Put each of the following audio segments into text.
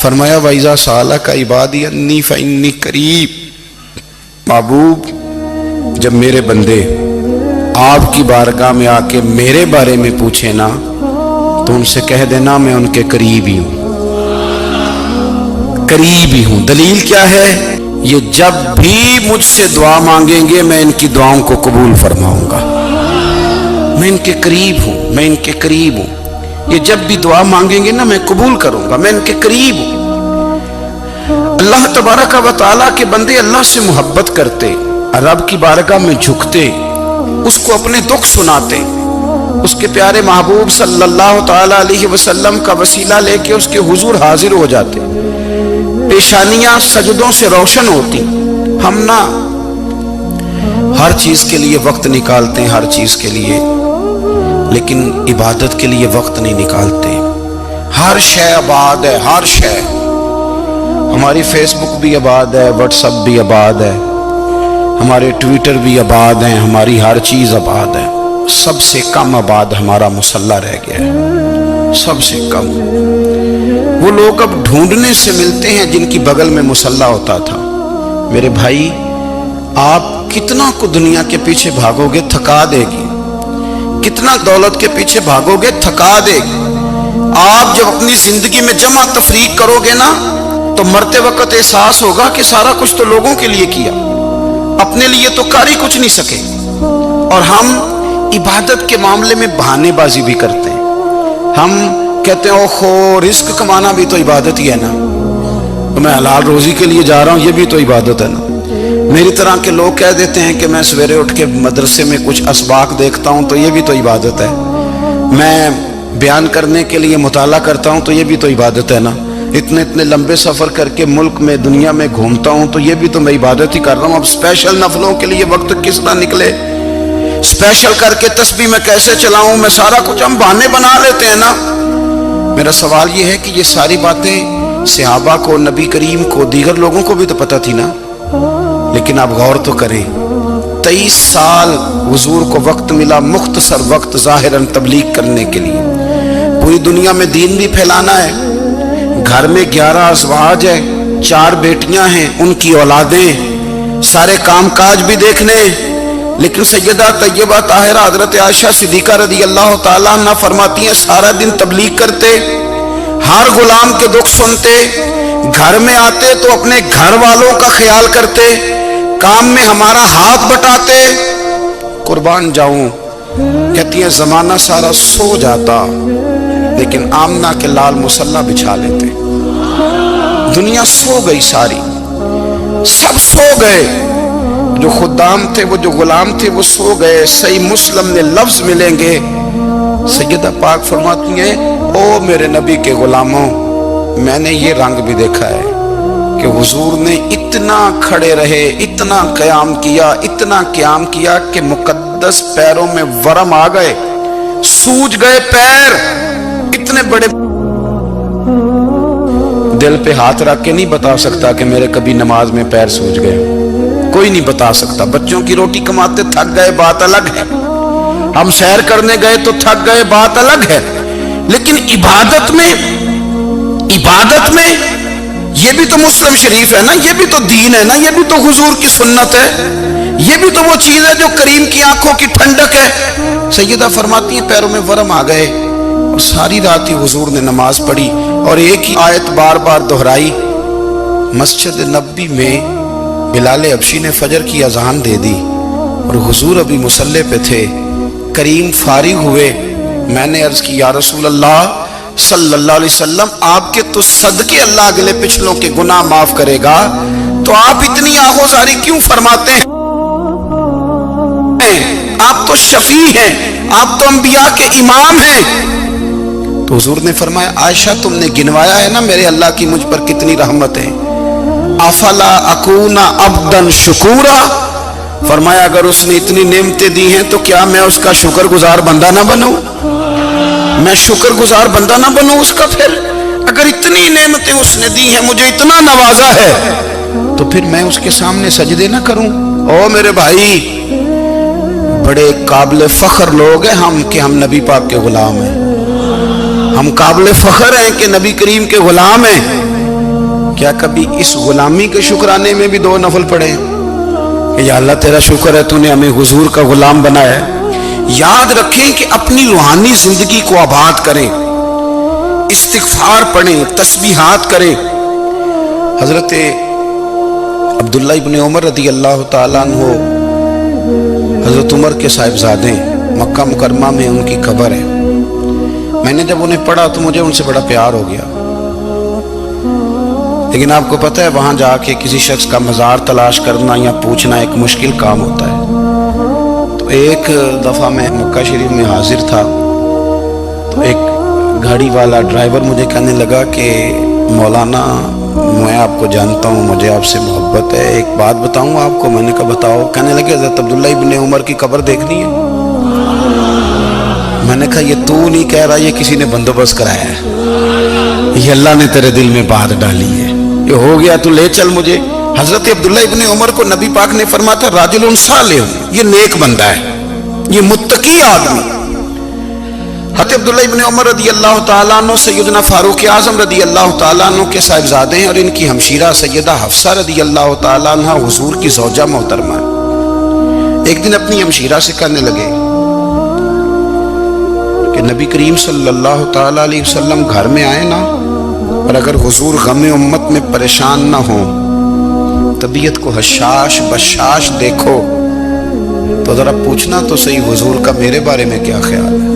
فرمایا وَإِذَا سَأَلَكَ عِبَادِي أَنِّي فَإِنِّي قَرِيب، محبوب جب میرے بندے آپ کی بارگاہ میں آ کے میرے بارے میں پوچھیں نا تو ان سے کہہ دینا میں ان کے قریب ہی ہوں، قریب ہی ہوں۔ دلیل کیا ہے؟ یہ جب بھی مجھ سے دعا مانگیں گے میں ان کی دعاؤں کو قبول فرماؤں گا، میں ان کے قریب ہوں، میں ان کے قریب ہوں۔ یہ جب بھی دعا مانگیں گے نا میں قبول کروں گا، میں ان کے قریب ہوں۔ اللہ تبارک و تعالیٰ کے بندے اللہ سے محبت کرتے، رب کی بارگاہ میں جھکتے، اس کو اپنے دکھ سناتے، اس کے پیارے محبوب صلی اللہ تعالیٰ علیہ وسلم کا وسیلہ لے کے اس کے حضور حاضر ہو جاتے، پیشانیاں سجدوں سے روشن ہوتی۔ ہم نا ہر چیز کے لیے وقت نکالتے ہیں، ہر چیز کے لیے، لیکن عبادت کے لیے وقت نہیں نکالتے۔ ہر شے آباد ہے، ہر شے، ہماری فیس بک بھی آباد ہے، واٹس ایپ بھی آباد ہے، ہمارے ٹویٹر بھی آباد ہیں، ہماری ہر چیز آباد ہے۔ سب سے کم آباد ہمارا مصلی رہ گیا ہے، سب سے کم۔ وہ لوگ اب ڈھونڈنے سے ملتے ہیں جن کی بغل میں مصلی ہوتا تھا۔ میرے بھائی آپ کتنا کو دنیا کے پیچھے بھاگو گے تھکا دے گی، کتنا دولت کے پیچھے بھاگو گے تھکا دے گی۔ آپ جب اپنی زندگی میں جمع تفریق کرو گے نا تو مرتے وقت احساس ہوگا کہ سارا کچھ تو لوگوں کے لیے کیا، اپنے لیے تو کر ہی کچھ نہیں سکے۔ اور ہم عبادت کے معاملے میں بہانے بازی بھی کرتے ہیں۔ ہم کہتے ہیں اوہو رزق کمانا بھی تو عبادت ہی ہے نا، میں حلال روزی کے لیے جا رہا ہوں، یہ بھی تو عبادت ہے نا۔ میری طرح کے لوگ کہہ دیتے ہیں کہ میں سویرے اٹھ کے مدرسے میں کچھ اسباق دیکھتا ہوں تو یہ بھی تو عبادت ہے، میں بیان کرنے کے لیے مطالعہ کرتا ہوں تو یہ بھی تو عبادت ہے نا، اتنے لمبے سفر کر کے ملک میں دنیا میں گھومتا ہوں تو یہ بھی تو میں عبادت ہی کر رہا ہوں۔ اب اسپیشل نفلوں کے لیے وقت کس طرح نکلے، اسپیشل کر کے تسبیح میں کیسے چلاؤں، میں سارا کچھ ہم بہانے بنا لیتے ہیں نا۔ میرا سوال یہ ہے کہ یہ ساری باتیں صحابہ کو، نبی کریم کو، دیگر لوگوں کو بھی تو پتہ تھی نا، لیکن آپ غور تو کریں 23 سال حضور کو وقت ملا، مختصر وقت ظاہراً تبلیغ کرنے کے لیے، پوری دنیا میں دین بھی پھیلانا ہے۔ گھر میں 11 ازواج ہے، 4 بیٹیاں ہیں، ان کی اولادیں، سارے کام کاج بھی دیکھنے، لیکن سیدہ طیبہ طاہرہ حضرت عائشہ صدیقہ رضی اللہ تعالیٰ عنہ فرماتی ہیں سارا دن تبلیغ کرتے، ہر غلام کے دکھ سنتے، گھر میں آتے تو اپنے گھر والوں کا خیال کرتے، کام میں ہمارا ہاتھ بٹاتے۔ قربان جاؤں، کہتی ہیں زمانہ سارا سو جاتا لیکن آمنہ کے لال مصلی بچھا لیتے۔ دنیا سو گئی، ساری سب سو گئے، جو خدام تھے، وہ جو غلام تھے وہ سو گئے۔ صحیح مسلم میں لفظ ملیں گے، سیدہ پاک فرماتی ہیں او میرے نبی کے غلاموں، میں نے یہ رنگ بھی دیکھا ہے کہ حضور نے اتنا کھڑے رہے، اتنا قیام کیا، اتنا قیام کیا کہ مقدس پیروں میں ورم آ گئے، سوج گئے پیر، اتنے بڑے۔ دل پہ ہاتھ رکھ کے نہیں بتا سکتا کہ میرے کبھی نماز میں پیر سوج گئے، کوئی نہیں بتا سکتا۔ بچوں کی روٹی کماتے تھک گئے بات الگ ہے، ہم سیر کرنے گئے تو تھک گئے بات الگ ہے، لیکن عبادت میں یہ بھی تو مسلم شریف ہے نا، یہ بھی تو دین ہے نا، یہ بھی تو حضور کی سنت ہے، یہ بھی تو وہ چیز ہے جو کریم کی آنکھوں کی ٹھنڈک ہے۔ سیدہ فرماتی ہیں پیروں میں ورم آ گئے، اور ساری رات ہی حضور نے نماز پڑھی اور ایک ہی آیت بار بار دہرائی۔ مسجد نبوی میں بلال حبشی نے فجر کی اذان دے دی اور حضور ابھی مصلی پہ تھے، کریم فارغ ہوئے، میں نے عرض کی یا رسول اللہ صلی اللہ علیہ وسلم آپ کے تو صدقے اللہ اگلے پچھلوں کے گناہ معاف کرے گا، تو آپ اتنی آہوزاری کیوں فرماتے ہیں؟ آپ تو شفیع ہیں، آپ تو انبیاء کے امام ہیں۔ تو حضور نے فرمایا عائشہ تم نے گنوایا ہے نا میرے اللہ کی مجھ پر کتنی رحمت ہے، افلا اکون عبدا شکورا، فرمایا اگر اس نے اتنی نعمتیں دی ہیں تو کیا میں اس کا شکر گزار بندہ نہ بنوں، میں شکر گزار بندہ نہ بنوں اس کا؟ پھر اگر اتنی نعمتیں اس نے دی ہیں، مجھے اتنا نوازا ہے، تو پھر میں اس کے سامنے سجدے نہ کروں؟ او میرے بھائی، بڑے قابل فخر لوگ ہیں ہم کہ ہم نبی پاک کے غلام ہیں، ہم قابل فخر ہیں کہ نبی کریم کے غلام ہیں، کیا کبھی اس غلامی کے شکرانے میں بھی 2 نفل پڑھے کہ یا اللہ تیرا شکر ہے تو نے ہمیں حضور کا غلام بنایا ہے؟ یاد رکھیں کہ اپنی روحانی زندگی کو آباد کریں، استغفار پڑھیں، تسبیحات کریں۔ حضرت عبداللہ ابن عمر رضی اللہ تعالیٰ عنہ حضرت عمر کے صاحبزادے، مکہ مکرمہ میں ان کی قبر ہے۔ میں نے جب انہیں پڑھا تو مجھے ان سے بڑا پیار ہو گیا، لیکن آپ کو پتہ ہے وہاں جا کے کسی شخص کا مزار تلاش کرنا یا پوچھنا ایک مشکل کام ہوتا ہے۔ تو ایک دفعہ میں مکہ شریف میں حاضر تھا تو ایک گاڑی والا ڈرائیور مجھے کہنے لگا کہ مولانا میں آپ کو جانتا ہوں، مجھے آپ سے محبت ہے، ایک بات بتاؤں آپ کو؟ میں نے کہا بتاؤ۔ کہنے لگے حضرت عبداللہ ابن عمر کی قبر دیکھنی ہے۔ میں نے کہا یہ تو نہیں کہہ رہا، یہ کسی نے بندوبست کرایا ہے، یہ اللہ نے تیرے دل میں بات ڈالی ہے، یہ ہو گیا تو لے چل مجھے۔ حضرت عبداللہ ابن عمر کو نبی پاک نے فرمایا تھا راجل صالح، یہ نیک بندہ ہے، یہ متقی آدمی۔ حضرت عبداللہ ابن عمر رضی اللہ تعالیٰ عنہ سیدنا فاروق اعظم رضی اللہ تعالیٰ عنہ کے صاحبزادے ہیں، اور ان کی ہمشیرہ سیدہ حفصہ رضی اللہ تعالیٰ عنہ حضور کی زوجہ محترمہ۔ ایک دن اپنی ہمشیرہ سے کہنے لگے کہ نبی کریم صلی اللہ تعالیٰ علیہ وسلم گھر میں آئے نا، اور اگر حضور غم امت میں پریشان نہ ہوں، طبیعت کو حشاش بشاش دیکھو تو ذرا پوچھنا تو صحیح حضور کا میرے بارے میں کیا خیال ہے،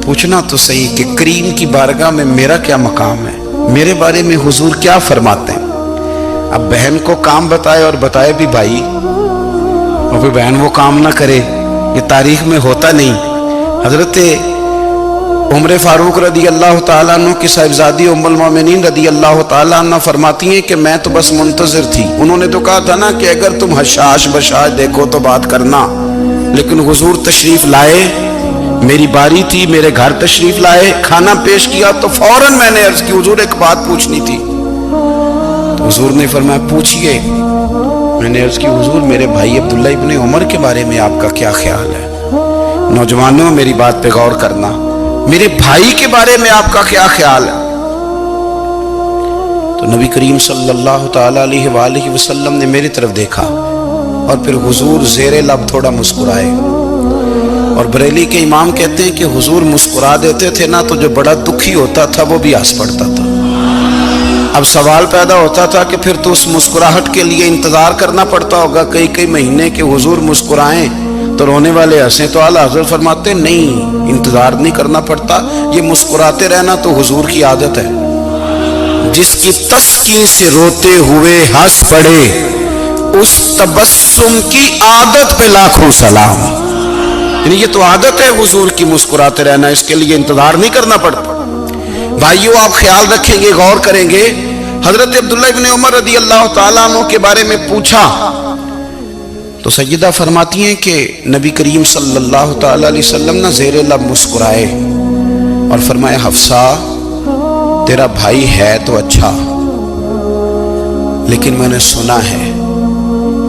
پوچھنا تو صحیح کہ کریم کی بارگاہ میں میرا کیا مقام ہے، میرے بارے میں حضور کیا فرماتے ہیں۔ اب بہن کو کام بتائے اور بتائے بھی بھائی، اور پھر بہن وہ کام نہ کرے، یہ تاریخ میں ہوتا نہیں۔ حضرت عمر فاروق رضی اللہ تعالیٰ عنہ کی صاحبزادی ام المومنین رضی اللہ تعالیٰ عنہ فرماتی ہیں کہ میں تو بس منتظر تھی، انہوں نے تو کہا تھا نا کہ اگر تم حشاش بشاش دیکھو تو بات کرنا، لیکن حضور تشریف لائے، میری باری تھی، میرے گھر تشریف لائے، کھانا پیش کیا تو فوراً میں نے عرض کی حضور ایک بات پوچھنی تھی۔ تو حضور نے فرمایا پوچھئے۔ میں نے عرض کی حضور میرے بھائی عبداللہ ابن عمر کے بارے میں آپ کا کیا خیال ہے؟ نوجوانوں میری بات پہ غور کرنا، میرے بھائی کے بارے میں آپ کا کیا خیال ہے؟ تو نبی کریم صلی اللہ تعالیٰ علیہ وآلہ وسلم نے میری طرف دیکھا اور پھر حضور زیر لب تھوڑا مسکرائے، اور بریلی کے امام کہتے ہیں کہ حضور مسکرا دیتے تھے نا تو جو بڑا دکھی ہوتا تھا وہ بھی ہنس پڑتا تھا۔ اب سوال پیدا ہوتا تھا کہ پھر تو اس مسکراہٹ کے لیے انتظار کرنا پڑتا ہوگا کئی مہینے کہ حضور مسکرائیں تو رونے والے ہنسیں، تو اعلیٰ حضرت فرماتے نہیں، انتظار نہیں کرنا پڑتا، یہ مسکراتے رہنا تو حضور کی عادت ہے۔ جس کی تسکین سے روتے ہوئے ہنس پڑے اس تبسم کی عادت پہ لاکھوں سلام۔ یعنی یہ تو عادت ہے حضور کی مسکراتے رہنا، اس کے لیے انتظار نہیں کرنا پڑتا۔ بھائیو آپ خیال رکھیں گے، غور کریں گے، حضرت عبداللہ ابن عمر رضی اللہ تعالیٰ عنہ کے بارے میں پوچھا تو سیدہ فرماتی ہیں کہ نبی کریم صلی اللہ تعالیٰ علیہ وسلم نے زیر لب مسکرائے اور فرمایا حفصہ تیرا بھائی ہے تو اچھا، لیکن میں نے سنا ہے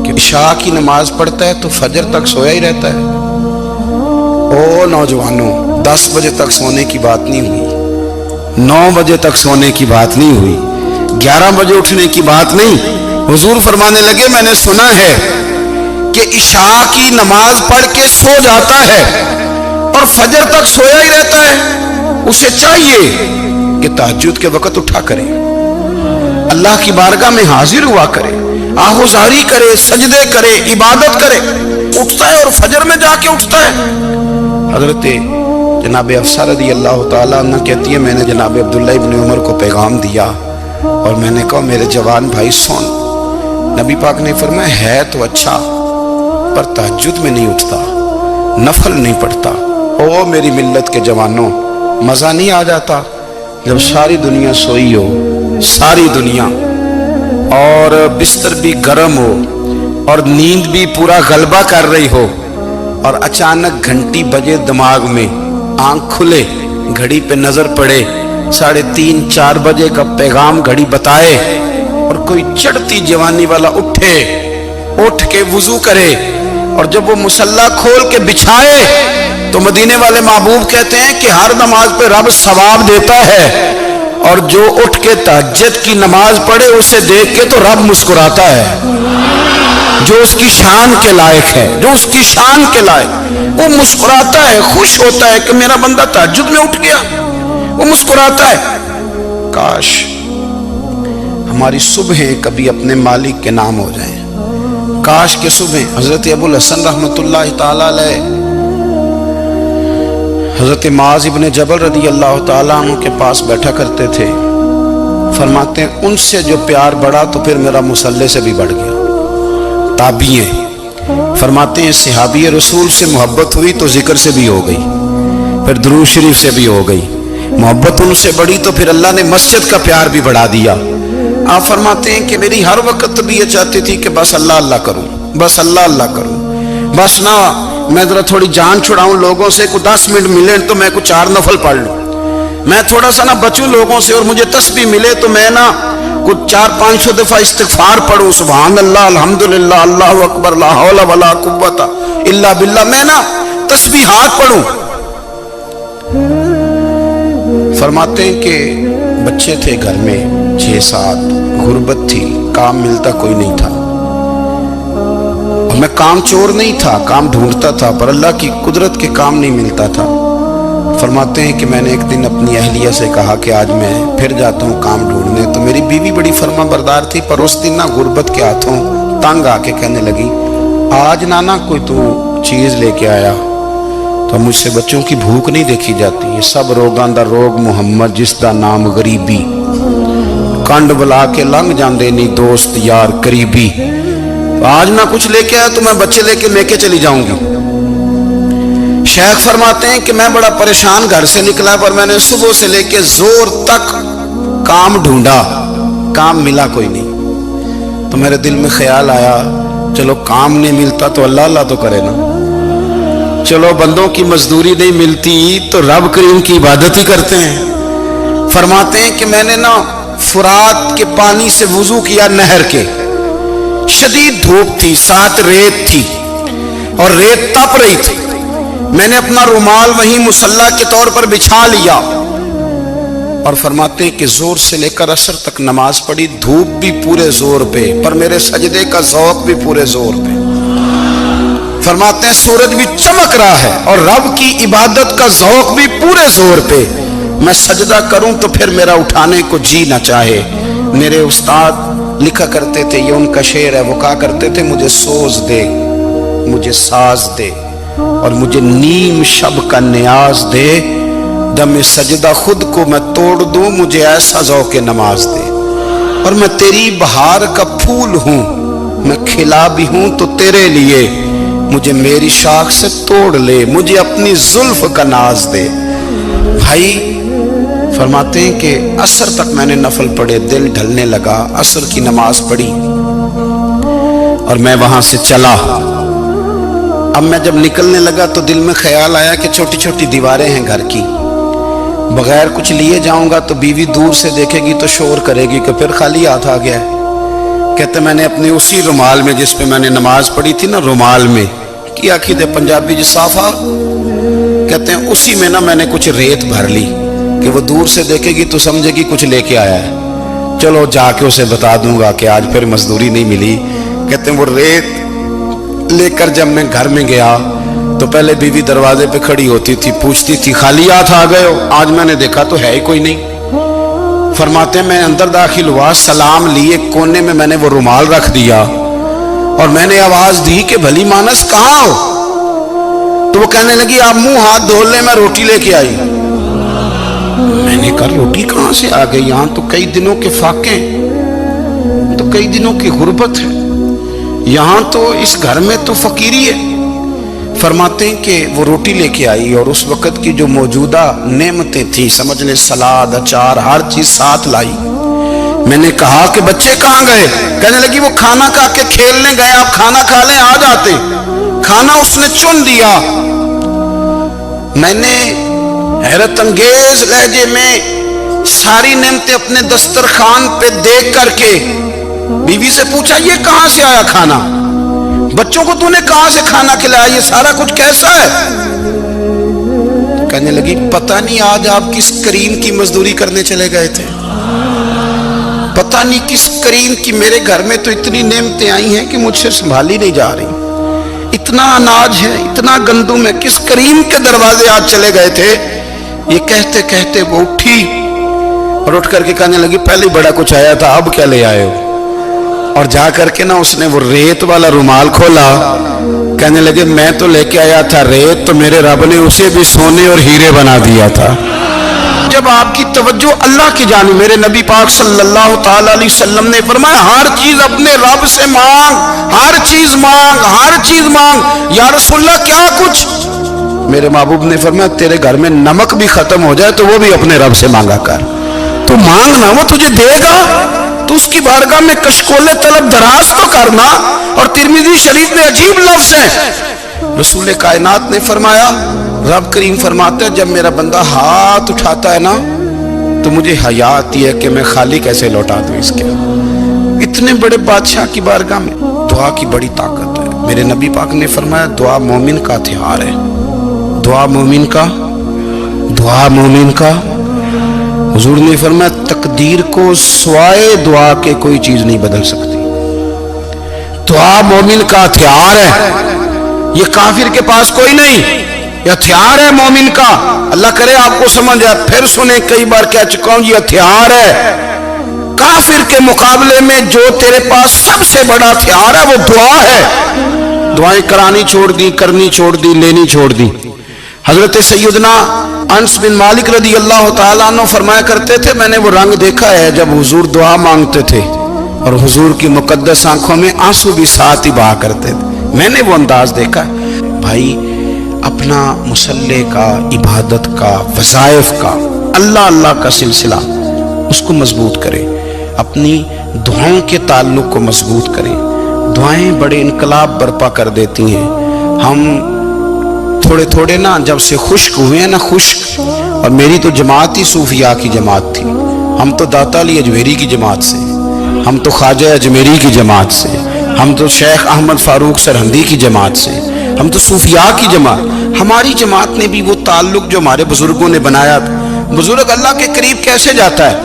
کہ عشاء کی نماز پڑھتا ہے تو فجر تک سویا ہی رہتا ہے۔ او نوجوانوں، 10 بجے تک سونے کی بات نہیں ہوئی، 9 بجے تک سونے کی بات نہیں ہوئی، 11 بجے اٹھنے کی بات نہیں۔ حضور فرمانے لگے میں نے سنا ہے کہ عشاء کی نماز پڑھ کے سو جاتا ہے اور فجر تک سویا ہی رہتا ہے، اسے چاہیے کہ تہجد کے وقت اٹھا کرے، اللہ کی بارگاہ میں حاضر ہوا کرے، آہوزاری کرے، سجدے کرے، عبادت کرے، اٹھتا ہے اور فجر میں جا کے اٹھتا ہے۔ حضرت جناب حفصہ رضی اللہ تعالیٰ عنہ کہتی ہے میں نے جناب عبداللہ ابن عمر کو پیغام دیا اور میں نے کہا میرے جوان بھائی سن، نبی پاک نے فرمایا ہے تو اچھا پر تہجد میں نہیں اٹھتا، نفل نہیں پڑھتا۔ او میری ملت کے جوانوں، مزہ نہیں آ جاتا جب ساری دنیا سوئی ہو، ساری دنیا، اور بستر بھی گرم ہو اور نیند بھی پورا غلبہ کر رہی ہو، اور اچانک گھنٹی بجے دماغ میں، آنکھ کھلے، گھڑی پہ نظر پڑے، 3:30 4 بجے کا پیغام گھڑی بتائے، اور کوئی چڑھتی جوانی والا اٹھ کے وضو کرے، اور جب وہ مصلی کھول کے بچھائے تو مدینے والے محبوب کہتے ہیں کہ ہر نماز پہ رب ثواب دیتا ہے، اور جو اٹھ کے تہجد کی نماز پڑھے اسے دیکھ کے تو رب مسکراتا ہے، جو اس کی شان کے لائق ہے، جو اس کی شان کے لائق، وہ مسکراتا ہے، خوش ہوتا ہے کہ میرا بندہ تہجد میں اٹھ گیا، وہ مسکراتا ہے۔ کاش ہماری صبحیں کبھی اپنے مالک کے نام ہو جائیں، کاش کہ صبح حضرت ابو الحسن رحمۃ اللہ تعالی علیہ حضرت معاذ ابن جبل رضی اللہ تعالیٰ عنہ کے پاس بیٹھا کرتے تھے، فرماتے ہیں ان سے جو پیار بڑھا تو پھر میرا مصلی سے بھی بڑھ گیا۔ تابعی ہیں، فرماتے ہیں صحابی رسول سے محبت ہوئی تو ذکر سے بھی ہو گئی، پھر درود شریف سے بھی ہو گئی، محبت ان سے بڑھی تو پھر اللہ نے مسجد کا پیار بھی بڑھا دیا۔ آپ فرماتے ہیں کہ میری ہر وقت بھی یہ چاہتی تھی کہ بس اللہ اللہ کروں، بس اللہ اللہ کروں، بس نہ میں ذرا تھوڑی جان چھڑاؤں لوگوں سے، کوئی 10 منٹ ملے تو میں کچھ 4 نفل پڑھ لوں، میں تھوڑا سا نہ بچوں لوگوں سے، اور مجھے تسبیح ملے تو میں نہ کچھ 400-500 دفعہ استغفار پڑھوں، سبحان اللہ، الحمدللہ، اللہ اکبر، لا حول ولا قوت الا باللہ، میں نہ تسبیحات پڑھوں۔ فرماتے ہیں کہ بچے تھے گھر میں 6-7، غربت تھی، کام ملتا کوئی نہیں تھا، اور میں کام چور نہیں تھا، کام ڈھونڈتا تھا، پر اللہ کی قدرت کے کام نہیں ملتا تھا۔ فرماتے ہیں کہ میں نے ایک دن اپنی اہلیہ سے کہا کہ آج میں پھر جاتا ہوں کام ڈھونڈنے، تو میری بیوی بڑی فرما بردار تھی، پر اس دن نہ غربت کے ہاتھوں تنگ آ کے کہنے لگی آج نانا کوئی تو چیز لے کے آیا، تو مجھ سے بچوں کی بھوک نہیں دیکھی جاتی، یہ سب روگاں دا روگ محمد جس دا نام غریبی، کنڈ بلا کے لنگ جاندے نہیں دوست یار قریبی، آج نہ کچھ لے کے آیا تو میں بچے لے کے چلی جاؤں گی۔ شیخ فرماتے ہیں کہ میں بڑا پریشان گھر سے نکلا، پر میں نے صبح سے لے کے زور تک کام ڈھونڈا، کام ملا کوئی نہیں، تو میرے دل میں خیال آیا چلو کام نہیں ملتا تو اللہ اللہ تو کرے نا، چلو بندوں کی مزدوری نہیں ملتی تو رب کریم کی عبادت ہی کرتے ہیں۔ فرماتے ہیں کہ میں نے نا فرات کے پانی سے وضو کیا، نہر کے، شدید دھوپ تھی، ساتھ ریت تھی اور ریت تپ رہی تھی، میں نے اپنا رومال وہیں مصلی کے طور پر بچھا لیا، اور فرماتے ہیں کہ زور سے لے کر عصر تک نماز پڑھی، دھوپ بھی پورے زور پہ، پر میرے سجدے کا ذوق بھی پورے زور پہ۔ فرماتے ہیں سورج بھی چمک رہا ہے اور رب کی عبادت کا ذوق بھی پورے زور پہ، میں سجدہ کروں تو پھر میرا اٹھانے کو جی نہ چاہے۔ میرے استاد لکھا کرتے تھے، یہ ان کا شعر ہے، وہ کہا کرتے تھے مجھے سوز دے، مجھے ساز دے، اور مجھے نیم شب کا نیاز دے، دم سجدہ خود کو میں توڑ دوں، مجھے ایسا ذوق نماز دے، اور میں تیری بہار کا پھول ہوں، میں کھلا بھی ہوں تو تیرے لیے، مجھے میری شاخ سے توڑ لے، مجھے اپنی زلف کا ناز دے۔ بھائی فرماتے ہیں کہ عصر تک میں نے نفل پڑھے، دل ڈھلنے لگا، عصر کی نماز پڑھی اور میں وہاں سے چلا۔ اب میں جب نکلنے لگا تو دل میں خیال آیا کہ چھوٹی چھوٹی دیواریں ہیں گھر کی، بغیر کچھ لیے جاؤں گا تو بیوی دور سے دیکھے گی تو شور کرے گی کہ پھر خالی ہاتھ آ گیا ہے۔ کہتے میں نے اپنے اسی رومال میں جس پہ میں نے نماز پڑھی تھی نا، رومال میں کی آخی دے پنجابی جسافہ کہتے ہیں، اسی میں نا میں نے کچھ ریت بھر لی کہ وہ دور سے دیکھے گی تو سمجھے گی کچھ لے کے آیا ہے، چلو جا کے اسے بتا دوں گا کہ آج پھر مزدوری نہیں ملی۔ کہتے ہیں وہ ریت لے کر جب میں گھر میں گیا تو پہلے بیوی دروازے پہ کھڑی ہوتی تھی، پوچھتی تھی خالی ہاتھ آ گئے ہو؟ آج میں نے دیکھا تو ہے ہی کوئی نہیں۔ فرماتے ہیں میں اندر داخل ہوا، سلام لیے، کونے میں میں نے وہ رومال رکھ دیا اور میں نے آواز دی کہ بھلی مانس کہاں ہو؟ تو وہ کہنے لگی آپ منہ ہاتھ دھو لیں، میں روٹی لے کے آئی۔ میں نے کہا روٹی کہاں سے آ گئی؟ یہاں تو کئی دنوں کے فاقے، تو کئی دنوں کی غربت ہے، یہاں تو اس گھر میں تو فقیری ہے۔ فرماتے ہیں کہ وہ روٹی لے کے آئی اور اس وقت کی جو موجودہ نعمتیں تھیں، سمجھ لیں سلاد، اچار، ہر چیز ساتھ لائی۔ میں نے کہا کہ بچے کہاں گئے؟ کہنے لگی وہ کھانا کھا کے کھیلنے گئے، آپ کھانا کھا لیں آ جاتے۔ کھانا اس نے چن دیا۔ میں نے حیرت انگیز لہجے میں ساری نعمتیں اپنے دسترخوان پہ دیکھ کر کے بیوی سے پوچھا یہ کہاں سے آیا کھانا؟ بچوں کو تو نے کہاں سے کھانا کھلایا؟ یہ سارا کچھ کیسا ہے؟ کہنے لگی پتہ نہیں آج آپ کس کریم کی مزدوری کرنے چلے گئے تھے، پتہ نہیں کس کریم کی، میرے گھر میں تو اتنی نعمتیں آئی ہیں کہ مجھ سے سنبھالی نہیں جا رہی، اتنا اناج ہے، اتنا گندم ہے، کس کریم کے دروازے آج چلے گئے تھے۔ یہ کہتے کہتے وہ اٹھی اور اٹھ کر کے کہنے لگی پہلے بڑا کچھ آیا تھا، اب کیا لے آئے ہو؟ اور جا کر کے نا اس نے وہ ریت والا رومال کھولا، کہنے لگے میں تو لے کے آیا تھا ریت، تو میرے رب نے اسے بھی سونے اور ہیرے بنا دیا تھا۔ جب آپ کی توجہ اللہ کی جانب، میرے نبی پاک صلی اللہ تعالی علیہ وسلم نے فرمایا ہر چیز اپنے رب سے مانگ، ہر چیز مانگ، ہر چیز مانگ۔ یا رسول اللہ کیا کچھ؟ میرے محبوب نے فرمایا تیرے گھر میں نمک بھی ختم ہو جائے تو وہ بھی اپنے رب سے مانگا کر، تو مانگنا وہ تجھے دے گا، تو اس کی بارگاہ میں کشکول طلب دراز تو کرنا۔ اور ترمذی شریف میں عجیب لفظ ہے، رسول کائنات نے فرمایا، رب کریم فرماتا ہے جب میرا بندہ ہاتھ اٹھاتا ہے نا تو مجھے حیا آتی ہے کہ میں خالی کیسے لوٹا دوں اس کے۔ اتنے بڑے بادشاہ کی بارگاہ میں دعا کی بڑی طاقت ہے۔ میرے نبی پاک نے فرمایا دعا مومن کا ہتھیار ہے، دعا مومن کا، دعا مومن کا۔ حضور نے فرمایا تقدیر کو سوائے دعا کے کوئی چیز نہیں بدل سکتی۔ دعا مومن کا ہتھیار ہے، یہ کافر کے پاس کوئی نہیں، یہ ہتھیار ہے مومن کا۔ اللہ کرے آپ کو سمجھ آئے، پھر سنیں، کئی بار کہہ چکا ہوں یہ ہتھیار ہے۔ کافر کے مقابلے میں جو تیرے پاس سب سے بڑا ہتھیار ہے وہ دعا ہے۔ دعائیں کرانی چھوڑ دی، کرنی چھوڑ دی، لینی چھوڑ دی۔ حضرت سیدنا انس بن مالک رضی اللہ تعالیٰ عنہ فرمایا کرتے تھے میں نے وہ رنگ دیکھا ہے جب حضور دعا مانگتے تھے اور حضور کی مقدس آنکھوں میں آنسو بھی ساتھ ہی بہا کرتے تھے، میں نے وہ انداز دیکھا ہے۔ بھائی اپنا مصلی کا، عبادت کا، وظائف کا، اللہ اللہ کا سلسلہ اس کو مضبوط کریں، اپنی دعاؤں کے تعلق کو مضبوط کریں۔ دعائیں بڑے انقلاب برپا کر دیتی ہیں۔ ہم تھوڑے تھوڑے نا جب سے خشک ہوئے ہیں نا، خشک، اور میری تو جماعت ہی صوفیاء کی جماعت تھی، ہم تو داتا علی اجمیری کی جماعت سے، ہم تو خواجہ اجمیری کی جماعت سے، ہم تو شیخ احمد فاروق سرہندی کی جماعت سے، ہم تو صوفیاء کی جماعت۔ ہماری جماعت نے بھی وہ تعلق جو ہمارے بزرگوں نے بنایا تھا۔ بزرگ اللہ کے قریب کیسے جاتا ہے؟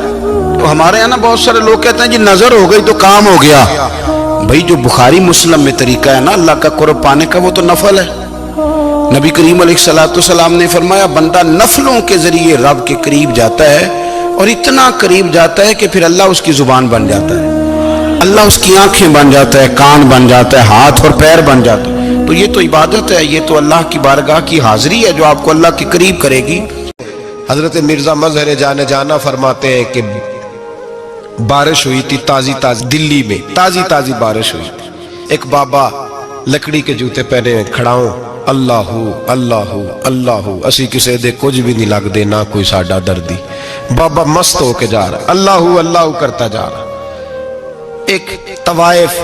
تو ہمارے یہاں نا بہت سارے لوگ کہتے ہیں جی نظر ہو گئی تو کام ہو گیا۔ بھائی جو بخاری مسلم میں طریقہ ہے نا اللہ کا قرب پانے کا وہ تو نفل ہے۔ نبی کریم علیہ السلام نے فرمایا بندہ نفلوں کے ذریعے رب کے قریب جاتا ہے، اور اتنا قریب جاتا ہے کہ پھر اللہ اس کی زبان بن جاتا ہے، اللہ اس کی آنکھیں بن جاتا ہے، کان بن جاتا ہے، ہاتھ اور پیر بن جاتا ہے۔ تو یہ تو عبادت ہے، یہ تو اللہ کی بارگاہ کی حاضری ہے جو آپ کو اللہ کے قریب کرے گی۔ حضرت مرزا مظہر جانا فرماتے ہیں کہ بارش ہوئی تھی تازی دلی میں تازی بارش ہوئی تھی، ایک بابا لکڑی کے جوتے پہنے کھڑا ہوں، اللہ اللہ اللہ اسی کسے دے کچھ بھی نہیں لگ دے نہ کوئی ساڈا دردی۔ بابا مست ہو کے جا رہا، اللہ اللہ کرتا جا رہا۔ ایک طوائف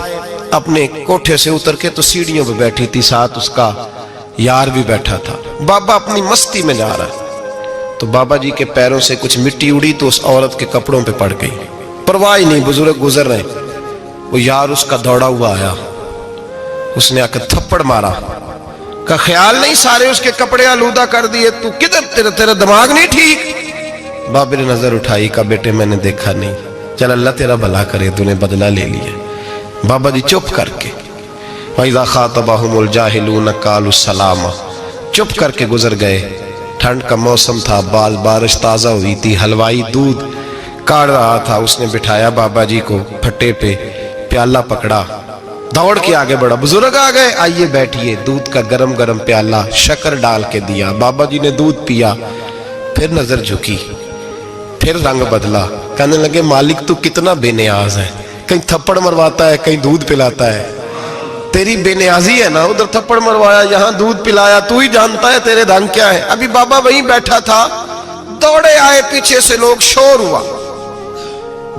اپنے کوٹھے سے اتر کے تو سیڑھیوں پہ بیٹھی تھی، ساتھ اس کا یار بھی بیٹھا تھا۔ بابا اپنی مستی میں جا رہا ہے تو بابا جی کے پیروں سے کچھ مٹی اڑی تو اس عورت کے کپڑوں پہ پڑ گئی، پرواہ نہیں، بزرگ گزر رہے، وہ یار اس کا دوڑا ہوا آیا، اس نے آ کے تھپڑ مارا، کا خیال نہیں سارے اس کے کپڑے آلودہ کر دیے، تو کدھر، تیرا دماغ نہیں ٹھیک؟ بابا نے نظر اٹھائی، کہا بیٹے میں نے دیکھا نہیں، چل اللہ تیرا بھلا کرے، تو نے بدلہ لے لیا۔ بابا جی چپ کر کے وَإِذَا خَاطَبَهُمُ الْجَاهِلُونَ قَالُوا السَّلَامَ، چپ کر کے گزر گئے۔ ٹھنڈ کا موسم تھا، بارش تازہ ہوئی تھی، حلوائی دودھ کاڑ رہا تھا، اس نے بٹھایا بابا جی کو پھٹے پہ، پیالہ پکڑا، دوڑ کے آگے بڑھا، بزرگ آ گئے، آئیے بیٹھیے، دودھ کا گرم پیالہ شکر ڈال کے دیا، بابا جی نے دودھ پیا، پھر نظر جھکی، پھر رنگ بدلا، کہنے لگے مالک تو کتنا بے نیاز ہے، کہیں تھپڑ مرواتا ہے، کہیں دودھ پلاتا ہے، تیری بے نیازی ہے نا، ادھر تھپڑ مروایا، یہاں دودھ پلایا، تو ہی جانتا ہے تیرے دھن کیا ہے۔ ابھی بابا وہیں بیٹھا تھا، دوڑے آئے پیچھے سے لوگ، شور ہوا،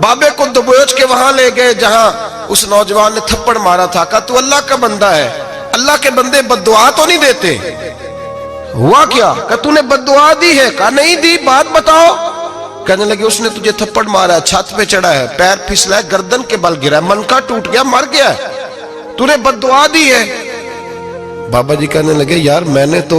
بابے کو دبوچ کے وہاں لے گئے جہاں اس نوجوان نے تھپڑ مارا تھا، کہا تو اللہ کا بندہ ہے، اللہ کے بندے بد دعا تو نہیں دیتے، ہوا کیا؟ کہا تو نے بد دعا دی ہے؟ کہا نہیں دی، بات بتاؤ۔ کہنے لگے اس نے تجھے تھپڑ مارا ہے، چھت پہ چڑھا ہے، پیر پھسلا ہے، گردن کے بل گرا ہے، منکا ٹوٹ گیا، مر گیا ہے، تو نے بد دعا دی ہے۔ بابا جی کہنے لگے یار میں نے تو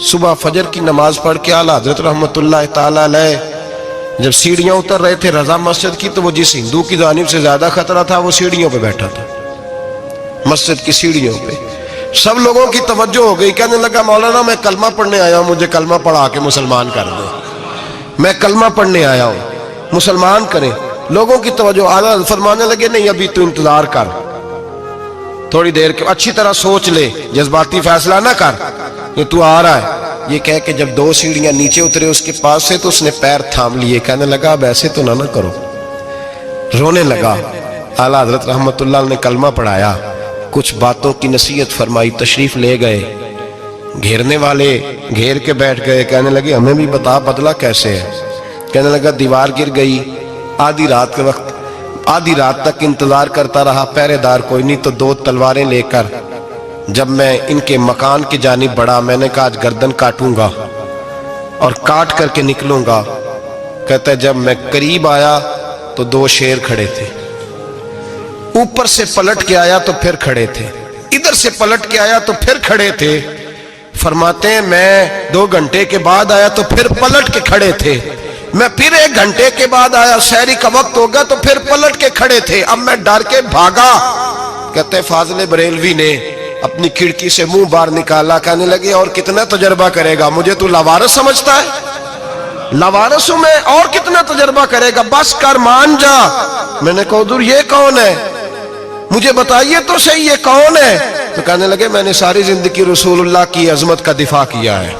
صبح فجر کی نماز پڑھ کے اعلیٰ حضرت رحمتullah تعالیٰ علیہ جب سیڑھیاں اتر رہے تھے رضا مسجد کی، تو وہ جس ہندو کی جانب سے زیادہ خطرہ تھا وہ سیڑھیوں پہ بیٹھا تھا، مسجد کی سیڑھیوں پہ۔ سب لوگوں کی توجہ ہو گئی، کہنے لگا مولانا میں کلمہ پڑھنے آیا ہوں، مجھے کلمہ پڑھا کے مسلمان کر دیں، میں کلمہ پڑھنے آیا ہوں، مسلمان کریں۔ لوگوں کی توجہ، اعلیٰ فرمانے لگے نہیں ابھی تو انتظار کر، تھوڑی دیر کے اچھی طرح سوچ لے، جذباتی فیصلہ نہ کر کہ تو آ رہا ہے۔ یہ کہہ کے جب 2 سیڑھیاں نیچے اترے اس کے پاس سے، تو اس نے پیر تھام لیے، کہنے لگا اب ایسے تو نہ کرو، رونے لگا۔ اعلیٰ حضرت رحمتullah نے کلمہ پڑھایا، کچھ باتوں کی نصیحت فرمائی، تشریف لے گئے۔ گھیرنے والے گھیر کے بیٹھ گئے، کہنے لگے ہمیں بھی بتا بدلہ کیسے ہے۔ کہنے لگا دیوار گر گئی، آدھی رات کے وقت، آدھی رات تک انتظار کرتا رہا، پہرے دار کوئی نہیں، تو 2 تلواریں لے کر جب میں ان کے مکان کی جانب بڑھا، میں نے کہا آج گردن کاٹوں گا اور کاٹ کر کے نکلوں گا۔ کہتا ہے جب میں قریب آیا تو 2 شیر کھڑے تھے، اوپر سے پلٹ کے آیا تو پھر کھڑے تھے، ادھر سے پلٹ کے آیا تو پھر کھڑے تھے۔ فرماتے ہیں میں 2 گھنٹے کے بعد آیا تو پھر پلٹ کے کھڑے تھے، میں پھر 1 گھنٹے کے بعد آیا، سحری کا وقت ہوگا تو پھر پلٹ کے کھڑے تھے، اب میں ڈر کے بھاگا۔ کہتے ہیں فاضل بریلوی نے اپنی کھڑکی سے منہ باہر نکالا، کہنے لگے اور کتنا تجربہ کرے گا، مجھے تو لاوارث سمجھتا ہے، لاوارث ہوں میں، اور کتنا تجربہ کرے گا، بس کر مان جا۔ میں نے کہا حضور یہ کون ہے، مجھے بتائیے تو صحیح یہ کون ہے۔ تو کہنے لگے میں نے ساری زندگی رسول اللہ کی عظمت کا دفاع کیا ہے،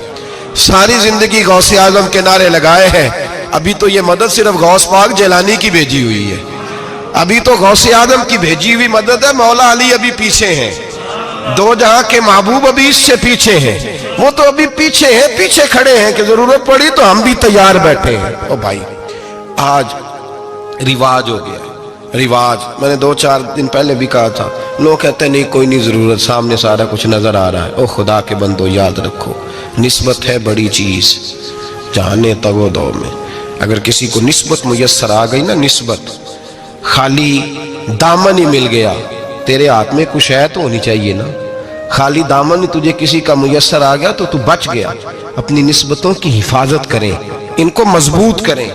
ساری زندگی غوث اعظم کے نعرے لگائے ہیں، ابھی تو یہ مدد صرف غوث پاک جیلانی کی بھیجی ہوئی ہے، ابھی تو غوث اعظم کی بھیجی ہوئی مدد ہے، مولا علی ابھی پیچھے ہیں، 2 جہاں کے محبوب ابھی اس سے پیچھے ہیں، وہ تو ابھی پیچھے ہیں، پیچھے کھڑے ہیں کہ ضرورت پڑی تو ہم بھی تیار بیٹھے ہیں۔ او بھائی آج رواج ہو گیا، رواج، میں نے 2-4 دن پہلے بھی کہا تھا، لوگ کہتے ہیں نہیں کوئی نہیں ضرورت، سامنے سارا کچھ نظر آ رہا ہے۔ او خدا کے بندو یاد رکھو، نسبت ہے بڑی چیز، جانے تگو دو میں، اگر کسی کو نسبت میسر آ گئی نا، نسبت، خالی دامن ہی مل گیا، تیرے ہاتھ میں کچھ ہے تو ہونی چاہیے نا، خالی دامن ہی تجھے کسی کا میسر آ گیا تو بچ گیا۔ اپنی نسبتوں کی حفاظت کریں، ان کو مضبوط کریں،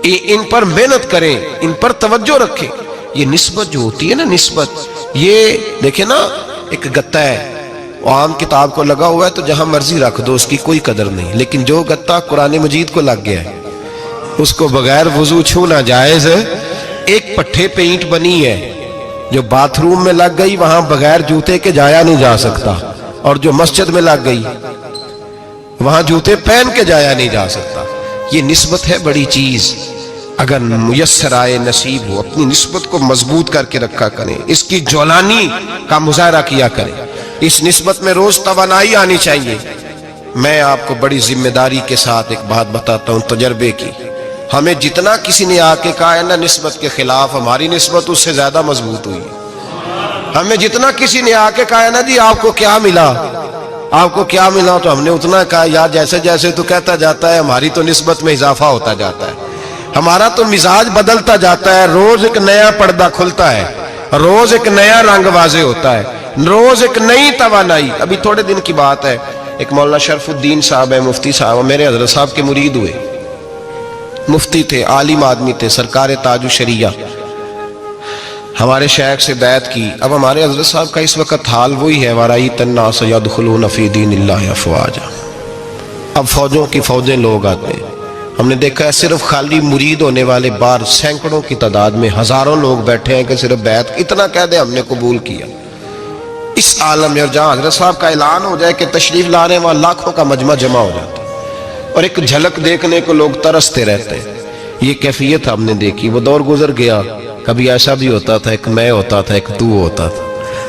ان پر محنت کریں، ان پر توجہ رکھیں۔ یہ نسبت جو ہوتی ہے نا، نسبت، یہ دیکھیں نا، ایک گتا ہے وہ عام کتاب کو لگا ہوا ہے تو جہاں مرضی رکھ دو، اس کی کوئی قدر نہیں، لیکن جو گتا قرآن مجید کو لگ گیا ہے اس کو بغیر وضو چھونا جائز ہے۔ ایک پٹھے پہ اینٹ بنی ہے، جو باتھ روم میں لگ گئی وہاں بغیر جوتے کے جایا نہیں جا سکتا، اور جو مسجد میں لگ گئی وہاں جوتے پہن کے جایا نہیں جا سکتا۔ یہ نسبت ہے بڑی چیز، اگر میسر آئے نصیب ہو، اپنی نسبت کو مضبوط کر کے رکھا کریں، اس کی جولانی کا مظاہرہ کیا کریں، اس نسبت میں روز توانائی آنی چاہیے۔ میں آپ کو بڑی ذمہ داری کے ساتھ ایک بات بتاتا ہوں تجربے کی، ہمیں جتنا کسی نے آ کے کہا ہے نا نسبت کے خلاف، ہماری نسبت اس سے زیادہ مضبوط ہوئی ہے۔ ہمیں جتنا کسی نے آ کے کہا ہے نا جی آپ کو کیا ملا، آپ کو کیا ملا، تو ہم نے اتنا کہا یار جیسے جیسے تو کہتا جاتا ہے ہماری تو نسبت میں اضافہ ہوتا جاتا ہے، ہمارا تو مزاج بدلتا جاتا ہے، روز ایک نیا پردہ کھلتا ہے، روز ایک نیا رنگ واضح ہوتا ہے، روز ایک نئی توانائی۔ ابھی تھوڑے دن کی بات ہے، ایک مولانا شرف الدین صاحب ہے، مفتی صاحب، میرے حضرت صاحب کے مرید ہوئے، مفتی تھے، عالم آدمی تھے، سرکار تاج الشریعہ، ہمارے شیخ سے بیعت کی۔ اب ہمارے حضرت صاحب کا اس وقت حال وہی ہے، وَرَأَيْتَ النَّاسَ يَدْخُلُونَ فِي دِينِ اللَّهِ أَفْوَاجًا، اب فوجوں کی فوجیں لوگ آتے ہیں۔ ہم نے دیکھا ہے صرف خالی مرید ہونے والے بار سینکڑوں کی تعداد میں ہزاروں لوگ بیٹھے ہیں کہ صرف بیعت اتنا کہہ دیں ہم نے قبول کیا۔ اس عالم میں، اور جہاں حضرت صاحب کا اعلان ہو جائے کہ تشریف لا رہے ہیں، وہاں لاکھوں کا مجمع جمع ہو جاتا ہے، اور ایک جھلک دیکھنے کو لوگ ترستے رہتے ہیں۔ یہ کیفیت ہم نے دیکھی، وہ دور گزر گیا، کبھی ایسا بھی ہوتا تھا ایک میں ہوتا تھا، ایک تو ہوتا تھا،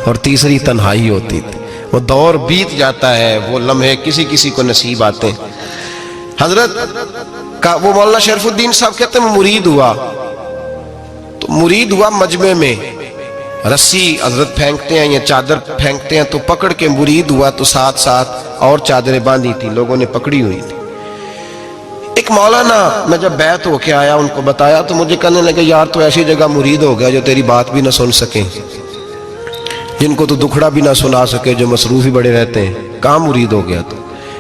اور تیسری تنہائی ہوتی تھی۔ وہ دور بیت جاتا ہے، وہ لمحے کسی کسی کو نصیب آتے ہیں۔ حضرت کا وہ مولانا شرف الدین صاحب کہتے ہیں مرید ہوا، تو مرید ہوا مجمع میں، رسی حضرت پھینکتے ہیں یا چادر پھینکتے ہیں تو پکڑ کے مرید ہوا، تو ساتھ ساتھ اور چادریں باندھی تھی، لوگوں نے پکڑی ہوئی تھی۔ ایک مولانا، میں جب بیعت ہو کے آیا ان کو بتایا تو مجھے کہنے لگے یار تو ایسی جگہ مرید ہو گیا جو تیری بات بھی نہ سن سکیں، جن کو تو دکھڑا بھی نہ سنا سکے، جو مصروف ہی بڑے رہتے ہیں، کہاں مرید ہو گیا تو؟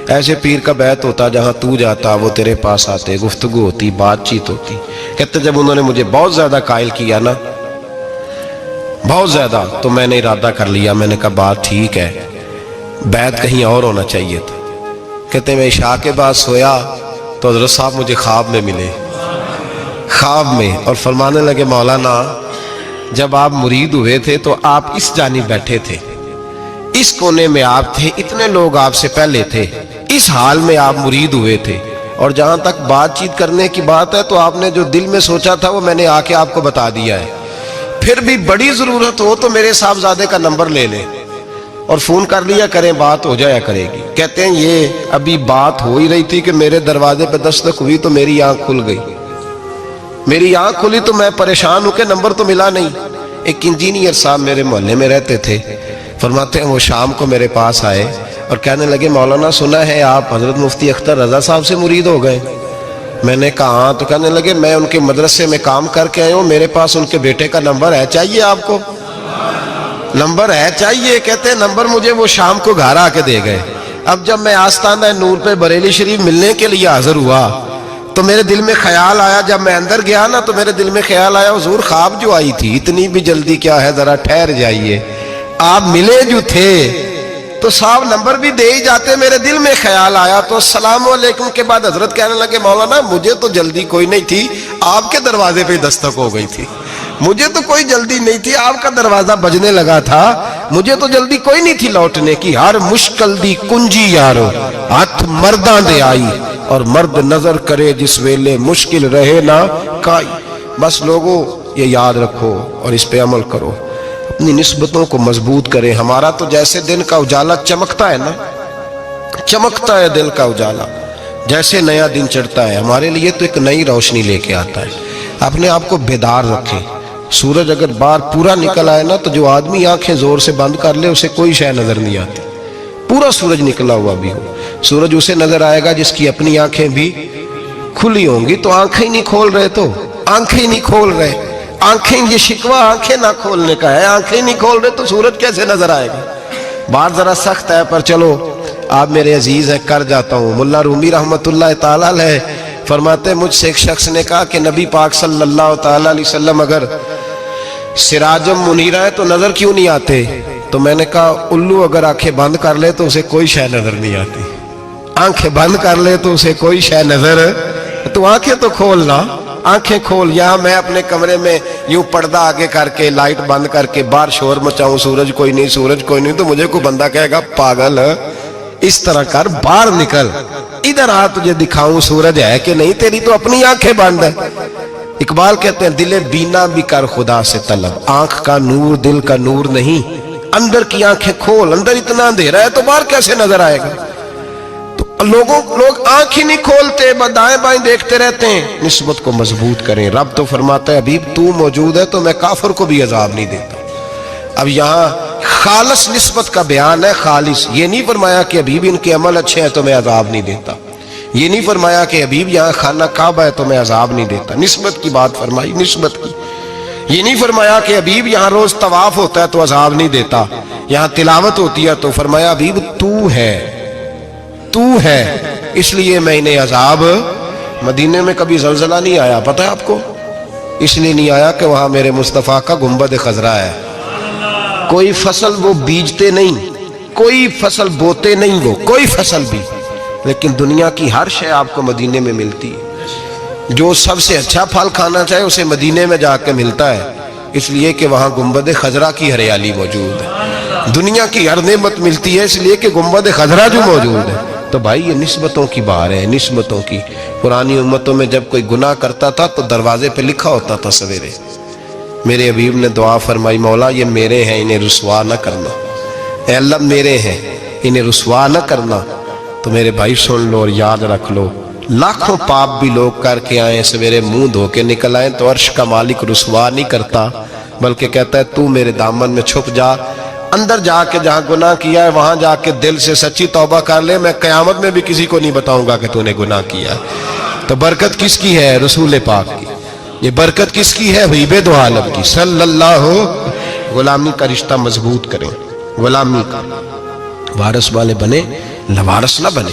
ایسے پیر کا بیت ہوتا جہاں تو جاتا وہ تیرے پاس آتے, گفتگو ہوتی, بات چیت ہوتی. کہتے جب انہوں نے مجھے بہت زیادہ قائل کیا نا, بہت زیادہ, تو میں نے ارادہ کر لیا, میں نے کہا بات ٹھیک ہے, بیت کہیں اور ہونا چاہیے تھا. کہتے میں عشاء کے بعد سویا تو حضرت صاحب مجھے خواب میں ملے, خواب میں, اور فرمانے لگے مولانا جب آپ مرید ہوئے تھے تو آپ اس جانب بیٹھے تھے, اس کونے میں آپ تھے, اتنے لوگ آپ سے پہلے تھے, اس حال میں آپ مرید ہوئے تھے, اور جہاں تک بات چیت کرنے کی بات ہے تو آپ نے جو دل میں سوچا تھا وہ میں نے آ کے آپ کو بتا دیا ہے. پھر بھی بڑی ضرورت ہو تو میرے صاحبزادے کا نمبر لے لیں اور فون کر لیا کریں, بات ہو جایا کرے گی. کہتے ہیں یہ ابھی بات ہو ہی رہی تھی کہ میرے دروازے پہ دستک ہوئی تو میری آنکھ کھل گئی, میری آنکھ کھلی تو میں پریشان ہوں کہ نمبر تو ملا نہیں. ایک انجینئر صاحب میرے محلے میں رہتے تھے, فرماتے ہیں وہ شام کو میرے پاس آئے اور کہنے لگے مولانا سنا ہے آپ حضرت مفتی اختر رضا صاحب سے مرید ہو گئے. میں نے کہا ہاں. تو کہنے لگے میں ان کے مدرسے میں کام کر کے آئے ہوں, میرے پاس ان کے بیٹے کا نمبر ہے, چاہیے آپ کو؟ نمبر ہے چاہیے. کہتے ہیں نمبر مجھے وہ شام کو گھر آ کے دے گئے. اب جب میں آستانہ نور پہ بریلی شریف ملنے کے لیے حاضر ہوا تو میرے دل میں خیال آیا, جب میں اندر گیا نا تو میرے دل میں خیال آیا حضور خواب جو آئی تھی اتنی بھی جلدی کیا ہے, ذرا ٹھہر جائیے, آپ ملے جو تھے تو صاحب نمبر بھی دے ہی جاتے. میرے دل میں خیال آیا تو السلام علیکم کے بعد حضرت کہنے لگے مولانا مجھے تو جلدی کوئی نہیں تھی, آپ کے دروازے پہ دستک ہو گئی تھی, مجھے تو کوئی جلدی نہیں تھی, آپ کا دروازہ بجنے لگا تھا, مجھے تو جلدی کوئی نہیں تھی لوٹنے کی. ہر مشکل دی کنجی یارو ہاتھ مرداں دے آئی, اور مرد نظر کرے جس ویلے مشکل رہے نہ کائی. بس لوگوں یہ یاد رکھو اور اس پہ عمل کرو, اپنی نسبتوں کو مضبوط کریں. ہمارا تو جیسے دن کا اجالا چمکتا ہے نا, چمکتا ہے دل کا اجالا, جیسے نیا دن چڑھتا ہے ہمارے لیے تو ایک نئی روشنی لے کے آتا ہے. اپنے آپ کو بیدار رکھیں. سورج اگر باہر پورا نکل آئے نا تو جو آدمی آنکھیں زور سے بند کر لے اسے کوئی شے نظر نہیں آتی. پورا سورج نکلا ہوا بھی ہو, سورج اسے نظر آئے گا جس کی اپنی آنکھیں بھی کھلی ہوں گی. تو آنکھیں نہیں کھول رہے, تو آنکھیں نہیں کھول رہے, آنکھیں, یہ شکوہ آنکھیں نہ کھولنے کا ہے, آنکھیں نہیں کھول رہے تو سورج کیسے نظر آئے گا. بات ذرا سخت ہے پر چلو آپ میرے عزیز ہیں, کر جاتا ہوں. ملا رومی رحمت اللہ تعالی علیہ فرماتے مجھ سے ایک شخص نے کہا کہ نبی پاک صلی اللہ تعالی علیہ وسلم اگر سراجم منیرہ ہے تو نظر کیوں نہیں آتے؟ تو میں نے کہا الو اگر آنکھیں بند کر لے تو اسے کوئی شے نظر نہیں آتی, آنکھیں بند کر لے تو اسے کوئی شے نظر, تو آنکھیں تو کھولنا, آنکھیں کھول. یہاں میں اپنے کمرے میں یوں پردہ آگے کر کے لائٹ بند کر کے باہر شور مچاؤں, سورج کوئی نہیں, سورج کوئی نہیں, تو مجھے کوئی بندہ کہے گا پاگل, اس طرح کر, باہر نکل, ادھر آ تجھے دکھاؤں سورج ہے کہ نہیں, تیری تو اپنی آنکھیں بند ہے. اقبال کہتے ہیں دل بینا بھی کر خدا سے طلب, آنکھ کا نور دل کا نور نہیں, اندر کی آنکھیں کھول, اندر اتنا اندھیرا ہے تو باہر کیسے نظر آئے گا. تو لوگ آنکھ ہی نہیں کھولتے, دائیں بائیں دیکھتے رہتے ہیں. نسبت کو مضبوط کریں. رب تو فرماتا ہے حبیب تو موجود ہے تو میں کافر کو بھی عذاب نہیں دیتا. اب یہاں خالص نسبت کا بیان ہے, خالص. یہ نہیں فرمایا کہ حبیب ان کے عمل اچھے ہیں تو میں عذاب نہیں دیتا, یہ نہیں فرمایا کہ حبیب یہاں خانہ کعبہ ہے تو میں عذاب نہیں دیتا. نسبت کی بات فرمائی, نسبت کی. یہ نہیں فرمایا کہ حبیب یہاں روز طواف ہوتا ہے تو عذاب نہیں دیتا, یہاں تلاوت ہوتی ہے تو فرمایا حبیب تو ہے, تو ہے, اس لیے میں انہیں عذاب. مدینے میں کبھی زلزلہ نہیں آیا, پتہ ہے آپ کو؟ اس لیے نہیں آیا کہ وہاں میرے مصطفیٰ کا گنبد خضرا ہے. کوئی فصل وہ بیجتے نہیں, کوئی فصل بوتے نہیں, وہ کوئی فصل بھی, لیکن دنیا کی ہر شے آپ کو مدینے میں ملتی ہے. جو سب سے اچھا پھل کھانا چاہے اسے مدینے میں جا کے ملتا ہے, اس لیے کہ وہاں گنبد خضرا کی ہریالی موجود ہے. دنیا کی ہر نعمت ملتی ہے اس لیے کہ گنبد خضرا جو موجود ہے. تو بھائی یہ نسبتوں کی بار ہے, نسبتوں کی. پرانی امتوں میں جب کوئی گناہ کرتا تھا تو دروازے پہ لکھا ہوتا تھا سویرے, میرے حبیب نے دعا فرمائی مولا یہ میرے ہیں انہیں رسوا نہ کرنا, اے اللہ میرے ہیں انہیں رسوا نہ کرنا. تو میرے بھائی سن لو اور یاد رکھ لو, لاکھوں پاپ بھی لوگ کر کے آئیں, سویرے منہ دھو کے نکل آئیں تو عرش کا مالک رسوا نہیں کرتا, بلکہ کہتا ہے تو میرے دامن میں چھپ جا, اندر جا کے جہاں گناہ کیا ہے وہاں جا کے دل سے سچی توبہ کر لے, میں قیامت میں بھی کسی کو نہیں بتاؤں گا کہ تو نے گناہ کیا. تو برکت کس کی ہے؟ رسول پاک کی. یہ برکت کس کی ہے؟ حبیب دو عالم کی صلی اللہ. غلامی کا رشتہ مضبوط کریں, غلامی کا. وارث والے بنے, لوارث نہ بنے.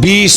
20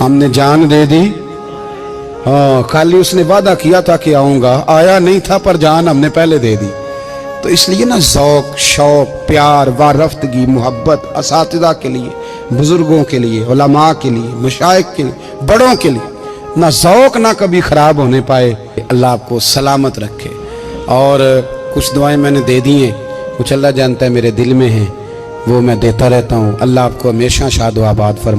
ہم نے جان دے دی. ہاں خالی اس نے وعدہ کیا تھا کہ آؤں گا, آیا نہیں تھا پر جان ہم نے پہلے دے دی. تو اس لیے نا ذوق, شوق, پیار, وارفتگی, محبت اساتذہ کے لیے, بزرگوں کے لیے, علماء کے لیے, مشائخ کے لیے, بڑوں کے لیے, نہ ذوق نہ کبھی خراب ہونے پائے. اللہ آپ کو سلامت رکھے. اور کچھ دعائیں میں نے دے دی ہیں, کچھ اللہ جانتا ہے میرے دل میں ہیں, وہ میں دیتا رہتا ہوں. اللہ آپ کو ہمیشہ شاد و آباد فرمائے.